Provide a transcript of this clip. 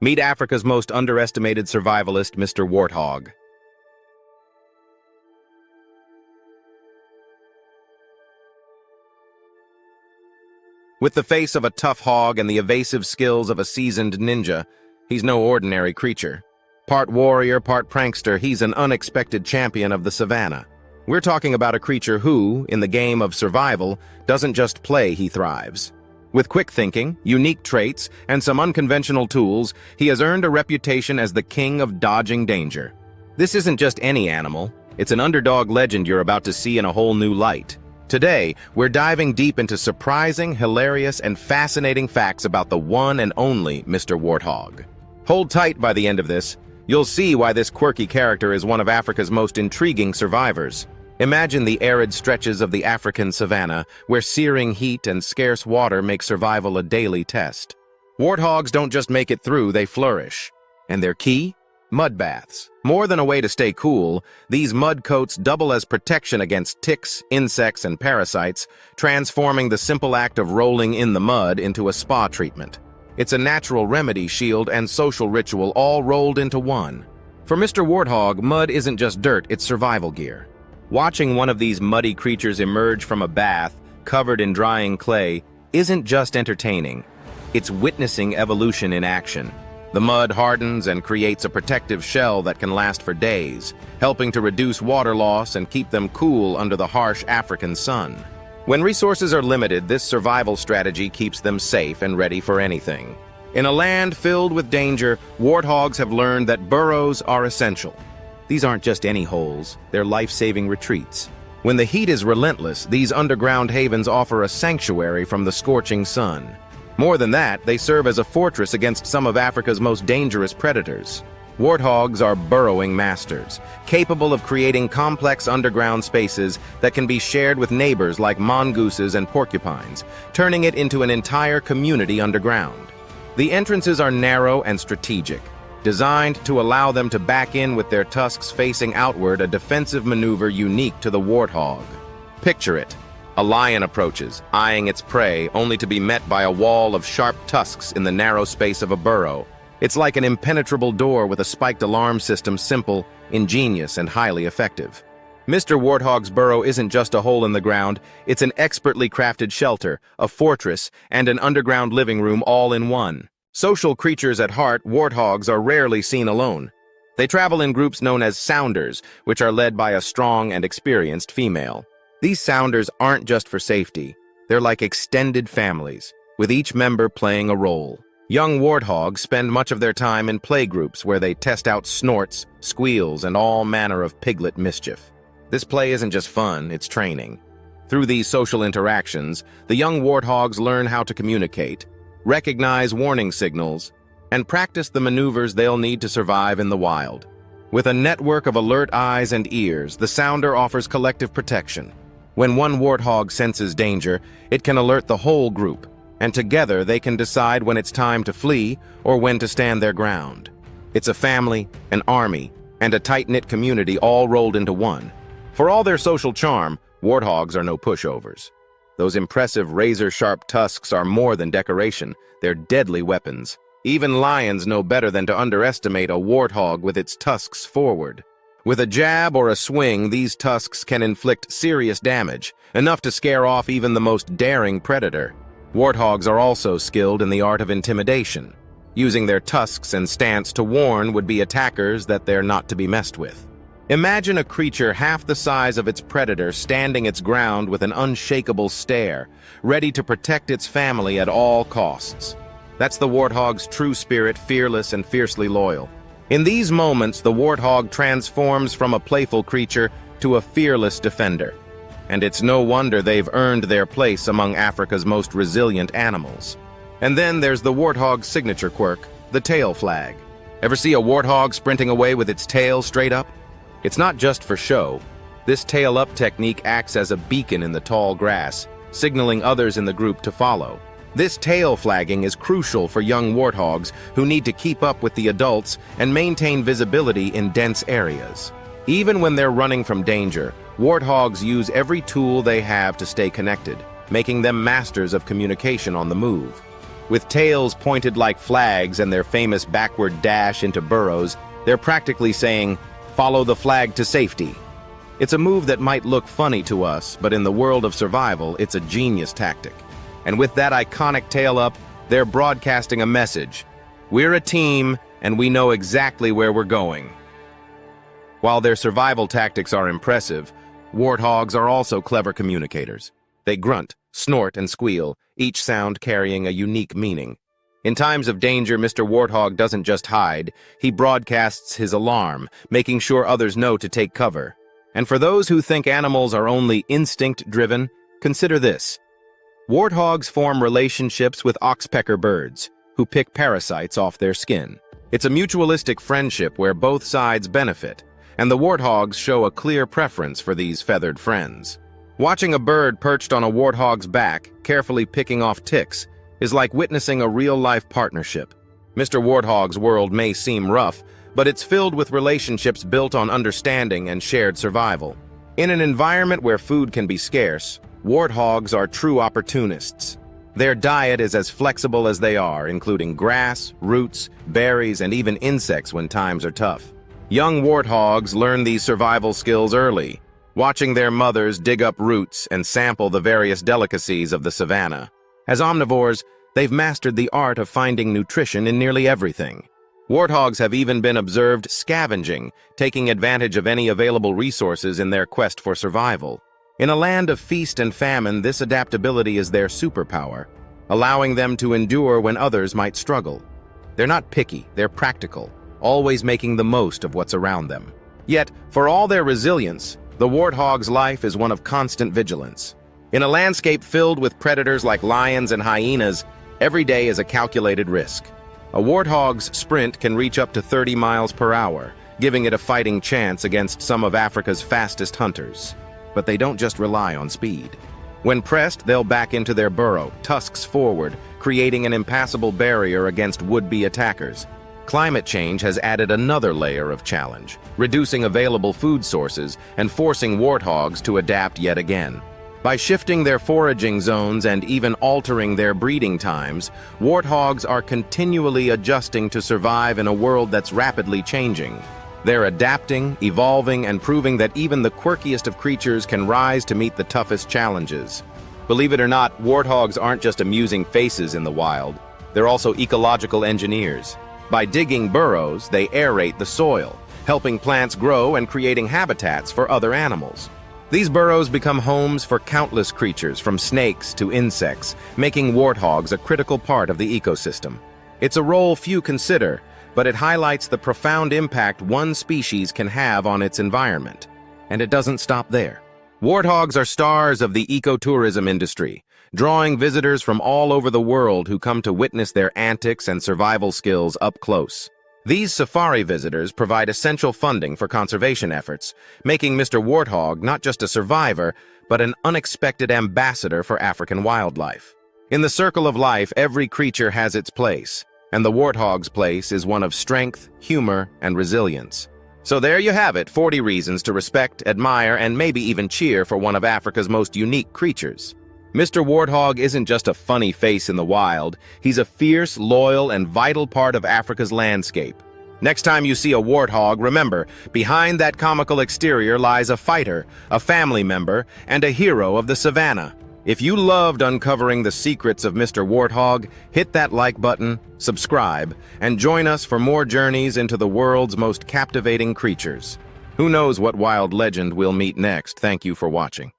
Meet Africa's most underestimated survivalist, Mr. Warthog. With the face of a tough hog and the evasive skills of a seasoned ninja, he's no ordinary creature. Part warrior, part prankster, he's an unexpected champion of the savannah. We're talking about a creature who, in the game of survival, doesn't just play, he thrives. With quick thinking, unique traits, and some unconventional tools, he has earned a reputation as the king of dodging danger. This isn't just any animal, it's an underdog legend you're about to see in a whole new light. Today, we're diving deep into surprising, hilarious, and fascinating facts about the one and only Mr. Warthog. Hold tight by the end of this. You'll see why this quirky character is one of Africa's most intriguing survivors. Imagine the arid stretches of the African savannah, where searing heat and scarce water make survival a daily test. Warthogs don't just make it through, they flourish. And their key? Mud baths. More than a way to stay cool, these mud coats double as protection against ticks, insects, and parasites, transforming the simple act of rolling in the mud into a spa treatment. It's a natural remedy, shield, and social ritual all rolled into one. For Mr. Warthog, mud isn't just dirt, it's survival gear. Watching one of these muddy creatures emerge from a bath, covered in drying clay, isn't just entertaining. It's witnessing evolution in action. The mud hardens and creates a protective shell that can last for days, helping to reduce water loss and keep them cool under the harsh African sun. When resources are limited, this survival strategy keeps them safe and ready for anything. In a land filled with danger, warthogs have learned that burrows are essential. These aren't just any holes, they're life-saving retreats. When the heat is relentless, these underground havens offer a sanctuary from the scorching sun. More than that, they serve as a fortress against some of Africa's most dangerous predators. Warthogs are burrowing masters, capable of creating complex underground spaces that can be shared with neighbors like mongooses and porcupines, turning it into an entire community underground. The entrances are narrow and strategic, designed to allow them to back in with their tusks facing outward, a defensive maneuver unique to the warthog. Picture it. A lion approaches, eyeing its prey, only to be met by a wall of sharp tusks in the narrow space of a burrow. It's like an impenetrable door with a spiked alarm system, simple, ingenious, and highly effective. Mr. Warthog's burrow isn't just a hole in the ground, it's an expertly crafted shelter, a fortress, and an underground living room all in one. Social creatures at heart, warthogs are rarely seen alone. They travel in groups known as sounders, which are led by a strong and experienced female. These sounders aren't just for safety, they're like extended families, with each member playing a role. Young warthogs spend much of their time in playgroups where they test out snorts, squeals, and all manner of piglet mischief. This play isn't just fun, it's training. Through these social interactions, the young warthogs learn how to communicate, recognize warning signals, and practice the maneuvers they'll need to survive in the wild. With a network of alert eyes and ears, the sounder offers collective protection. When one warthog senses danger, it can alert the whole group, and together they can decide when it's time to flee or when to stand their ground. It's a family, an army, and a tight-knit community all rolled into one. For all their social charm, warthogs are no pushovers. Those impressive razor-sharp tusks are more than decoration, they're deadly weapons. Even lions know better than to underestimate a warthog with its tusks forward. With a jab or a swing, these tusks can inflict serious damage, enough to scare off even the most daring predator. Warthogs are also skilled in the art of intimidation, using their tusks and stance to warn would-be attackers that they're not to be messed with. Imagine a creature half the size of its predator standing its ground with an unshakable stare, ready to protect its family at all costs. That's the warthog's true spirit, fearless and fiercely loyal. In these moments, the warthog transforms from a playful creature to a fearless defender. And it's no wonder they've earned their place among Africa's most resilient animals. And then there's the warthog's signature quirk, the tail flag. Ever see a warthog sprinting away with its tail straight up? It's not just for show. This tail-up technique acts as a beacon in the tall grass, signaling others in the group to follow. This tail flagging is crucial for young warthogs who need to keep up with the adults and maintain visibility in dense areas. Even when they're running from danger, warthogs use every tool they have to stay connected, making them masters of communication on the move. With tails pointed like flags and their famous backward dash into burrows, they're practically saying, "Follow the flag to safety." It's a move that might look funny to us, but in the world of survival, it's a genius tactic. And with that iconic tail up, they're broadcasting a message. We're a team, and we know exactly where we're going. While their survival tactics are impressive, warthogs are also clever communicators. They grunt, snort, and squeal, each sound carrying a unique meaning. In times of danger, Mr. Warthog doesn't just hide, he broadcasts his alarm, making sure others know to take cover. And for those who think animals are only instinct-driven, consider this. Warthogs form relationships with oxpecker birds, who pick parasites off their skin. It's a mutualistic friendship where both sides benefit, and the warthogs show a clear preference for these feathered friends. Watching a bird perched on a warthog's back, carefully picking off ticks, is like witnessing a real-life partnership. Mr. Warthog's world may seem rough, but it's filled with relationships built on understanding and shared survival. In an environment where food can be scarce, warthogs are true opportunists. Their diet is as flexible as they are, including grass, roots, berries, and even insects when times are tough. Young warthogs learn these survival skills early, watching their mothers dig up roots and sample the various delicacies of the savannah. As omnivores, they've mastered the art of finding nutrition in nearly everything. Warthogs have even been observed scavenging, taking advantage of any available resources in their quest for survival. In a land of feast and famine, this adaptability is their superpower, allowing them to endure when others might struggle. They're not picky, they're practical, always making the most of what's around them. Yet, for all their resilience, the warthog's life is one of constant vigilance. In a landscape filled with predators like lions and hyenas, every day is a calculated risk. A warthog's sprint can reach up to 30 miles per hour, giving it a fighting chance against some of Africa's fastest hunters. But they don't just rely on speed. When pressed, they'll back into their burrow, tusks forward, creating an impassable barrier against would-be attackers. Climate change has added another layer of challenge, reducing available food sources and forcing warthogs to adapt yet again. By shifting their foraging zones and even altering their breeding times, warthogs are continually adjusting to survive in a world that's rapidly changing. They're adapting, evolving, and proving that even the quirkiest of creatures can rise to meet the toughest challenges. Believe it or not, warthogs aren't just amusing faces in the wild. They're also ecological engineers. By digging burrows, they aerate the soil, helping plants grow and creating habitats for other animals. These burrows become homes for countless creatures, from snakes to insects, making warthogs a critical part of the ecosystem. It's a role few consider, but it highlights the profound impact one species can have on its environment. And it doesn't stop there. Warthogs are stars of the ecotourism industry, drawing visitors from all over the world who come to witness their antics and survival skills up close. These safari visitors provide essential funding for conservation efforts, making Mr. Warthog not just a survivor, but an unexpected ambassador for African wildlife. In the circle of life, every creature has its place, and the warthog's place is one of strength, humor, and resilience. So there you have it, 40 reasons to respect, admire, and maybe even cheer for one of Africa's most unique creatures. Mr. Warthog isn't just a funny face in the wild, he's a fierce, loyal, and vital part of Africa's landscape. Next time you see a warthog, remember, behind that comical exterior lies a fighter, a family member, and a hero of the savannah. If you loved uncovering the secrets of Mr. Warthog, hit that like button, subscribe, and join us for more journeys into the world's most captivating creatures. Who knows what wild legend we'll meet next? Thank you for watching.